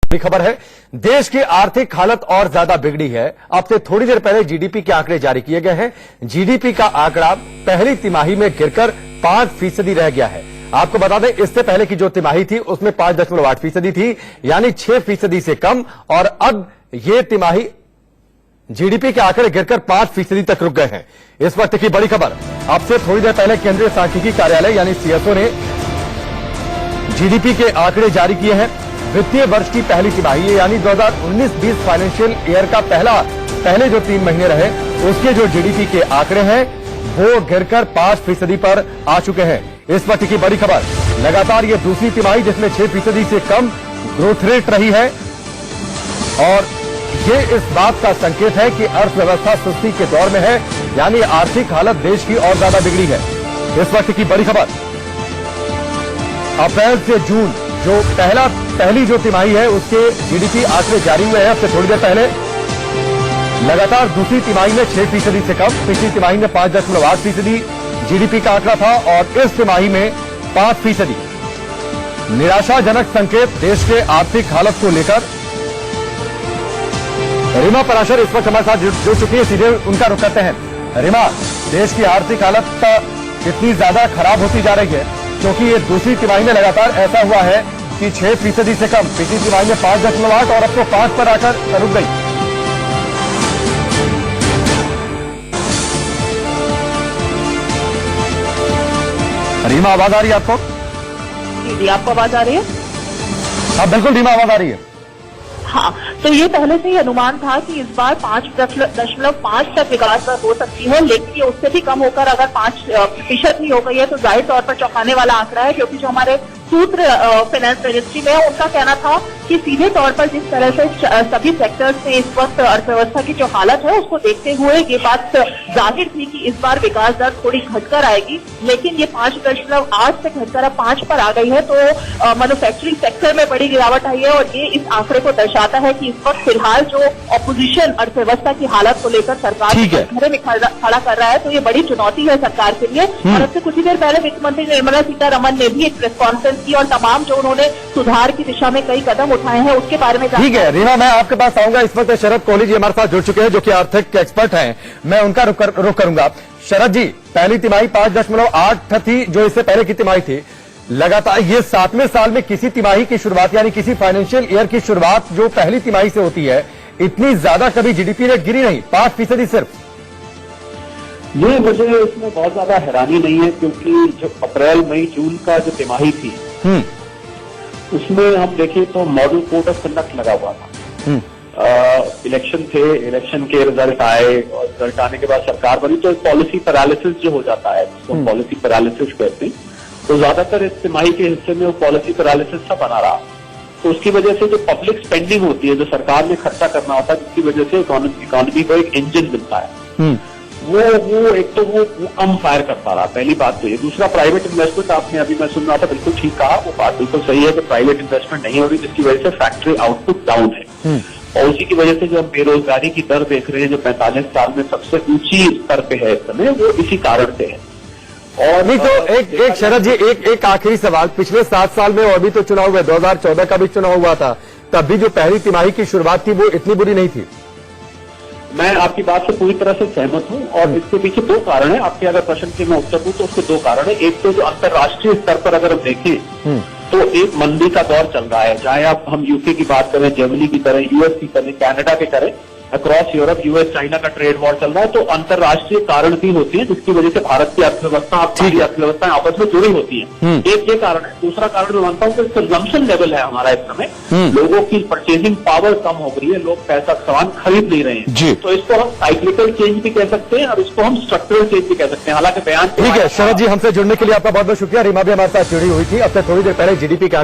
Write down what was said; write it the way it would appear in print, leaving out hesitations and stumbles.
बड़ी खबर है, देश की आर्थिक हालत और ज्यादा बिगड़ी है। अब से थोड़ी देर पहले जीडीपी के आंकड़े जारी किए गए हैं। जीडीपी का आंकड़ा पहली तिमाही में गिरकर 5% रह गया है। आपको बता दें, इससे पहले की जो तिमाही थी उसमें 5.8% थी, यानी 6% से कम। और अब ये तिमाही जीडीपी के आंकड़े गिरकर 5% तक रुक गए हैं। इस वक्त की बड़ी खबर, अब से थोड़ी देर पहले केंद्रीय सांख्यिकी कार्यालय यानी सीएसओ ने जीडीपी के आंकड़े जारी किए हैं। वित्तीय वर्ष की पहली तिमाही यानी 2019-20 फाइनेंशियल ईयर का पहले जो 3 महीने रहे उसके जो जीडीपी के आंकड़े हैं वो गिरकर 5% पर आ चुके हैं। इस वक्त की बड़ी खबर, लगातार ये दूसरी तिमाही जिसमें 6% से कम ग्रोथ रेट रही है और ये इस बात का संकेत है कि अर्थव्यवस्था सुस्ती के दौर में है, यानी आर्थिक हालत देश की और ज्यादा बिगड़ी है। इस वक्त की बड़ी खबर, अप्रैल से जून जो पहली जो तिमाही है उसके जीडीपी आंकड़े जारी हुए हैं। अब से थोड़ी देर पहले लगातार दूसरी तिमाही में 6% से कम, पिछली तिमाही में 5.8% जीडीपी का आंकड़ा था और इस तिमाही में 5%। निराशाजनक संकेत देश के आर्थिक हालत को लेकर। रीमा पराशर इस वक्त हमारे साथ जुड़ चुकी है, सीधे उनका रुख करते हैं। रीमा, देश की आर्थिक हालत कितनी ज्यादा खराब होती जा रही है, क्योंकि ये दूसरी तिमाही में लगातार ऐसा हुआ है कि 6% से कम, पिछली तिमाही में 5.8 और अब तो 5 पर आकर रुक गई। रीमा, आवाज आ रही है आपको? जी, आपको आवाज आ रही है? हाँ बिल्कुल रीमा, आवाज आ रही है। हाँ, तो ये पहले से ही अनुमान था कि इस बार 5.5 तक विकास दर हो सकती है, लेकिन ये उससे भी कम होकर अगर 5% ही हो गई है तो जाहिर तौर पर चौंकाने वाला आंकड़ा है। क्योंकि जो हमारे सूत्र फाइनेंस मिनिस्ट्री में उनका कहना था कि सीधे तौर पर जिस तरह से सभी सेक्टर्स में इस वक्त अर्थव्यवस्था की जो हालत है उसको देखते हुए ये बात जाहिर थी कि इस बार विकास दर थोड़ी घटकर आएगी। लेकिन ये 5.8 से घटकर अब 5 पर आ गई है, तो मैन्युफैक्चरिंग सेक्टर में बड़ी गिरावट आई है और ये इस आंकड़े को दर्शाता है कि इस वक्त फिलहाल जो ऑपोजिशन अर्थव्यवस्था की हालत को लेकर सरकार घरे में खड़ा कर रहा है, तो ये बड़ी चुनौती है सरकार के लिए। और अब से कुछ ही देर पहले वित्त मंत्री निर्मला सीतारमण ने भी एक प्रेस कॉन्फ्रेंस की और तमाम जो उन्होंने सुधार की दिशा में कई कदम उठाए हैं उसके बारे में। ठीक है रीमा, मैं आपके पास आऊंगा। इस वक्त शरद कोहली जी हमारे साथ जुड़ चुके हैं जो कि आर्थिक एक्सपर्ट हैं, मैं उनका रुख करूंगा। शरद जी, पहली तिमाही 5.8 थी जो इससे पहले की तिमाही थी। लगातार ये 7वें साल में किसी तिमाही की शुरुआत यानी किसी फाइनेंशियल ईयर की शुरुआत जो पहली तिमाही से होती है, इतनी ज्यादा कभी जीडीपी रेट गिरी नहीं, 5% सिर्फ। ये मुझे इसमें बहुत ज्यादा हैरानी नहीं है, क्योंकि जो अप्रैल मई जून का जो तिमाही थी उसमें हम देखें तो मॉडल कोड ऑफ कंडक्ट लगा हुआ था। इलेक्शन थे, इलेक्शन के रिजल्ट आए और रिजल्ट आने के बाद सरकार बनी, तो पॉलिसी पैरालिसिस जो हो जाता है उसको पॉलिसी पैरालिसिस कहते हैं। तो ज्यादातर इस तिमाही के हिस्से में वो पॉलिसी पैरालिसिस सा बना रहा, तो उसकी वजह से जो पब्लिक स्पेंडिंग होती है, जो सरकार ने खर्चा करना होता है, जिसकी वजह से इकोनॉमी को एक इंजन मिलता है, वो एक तो वो कम फायर करता रहा। पहली बात तो ये। दूसरा, प्राइवेट इन्वेस्टमेंट आपने अभी मैं सुन रहा था, बिल्कुल ठीक कहा, वो बात बिल्कुल सही है कि प्राइवेट इन्वेस्टमेंट नहीं हो रही, जिसकी वजह से फैक्ट्री आउटपुट डाउन है। और उसी की वजह से जो हम बेरोजगारी की दर देख रहे हैं जो 45 साल में सबसे ऊंची स्तर पे है इस समय, वो इसी कारण से है। और नहीं तो एक शरद जी, एक आखिरी सवाल, पिछले 7 साल में और भी तो चुनाव हुए, 2014 का भी चुनाव हुआ था, तब भी जो पहली तिमाही की शुरुआत थी वो इतनी बुरी नहीं थी। मैं आपकी बात से पूरी तरह से सहमत हूं और इसके पीछे 2 कारण है। आपके अगर प्रश्न के मैं उत्तर दूं तो उसके 2 कारण है। एक तो जो अंतर्राष्ट्रीय स्तर पर अगर हम देखें तो एक मंदी का दौर चल रहा है, चाहे आप हम यूके की बात करें, जर्मनी की करें, यूएस की करें, कनाडा की करें, अक्रॉस यूरोप, यूएस चाइना का ट्रेड वॉर चल रहा है। तो अंतर्राष्ट्रीय कारण भी होती है जिसकी वजह से भारत की अर्थव्यवस्था अर्थव्यवस्थाएं आपस में जुड़ी होती है। एक ये कारण है। दूसरा कारण मैं मानता हूं कि कंजम्पशन लेवल है हमारा इस समय, लोगों की परचेजिंग पावर कम हो गई है, लोग पैसा सामान खरीद नहीं रहे हैं। तो इसको हम साइक्लिकल चेंज भी कह सकते हैं और इसको हम स्ट्रक्चरल चेंज भी कह सकते हैं। हालांकि बयान ठीक है शरद जी, हमसे जुड़ने के लिए आपका बहुत बहुत शुक्रिया। रीमा भी हमारे साथ जुड़ी हुई थी। अब से थोड़ी देर पहले जीडीपी का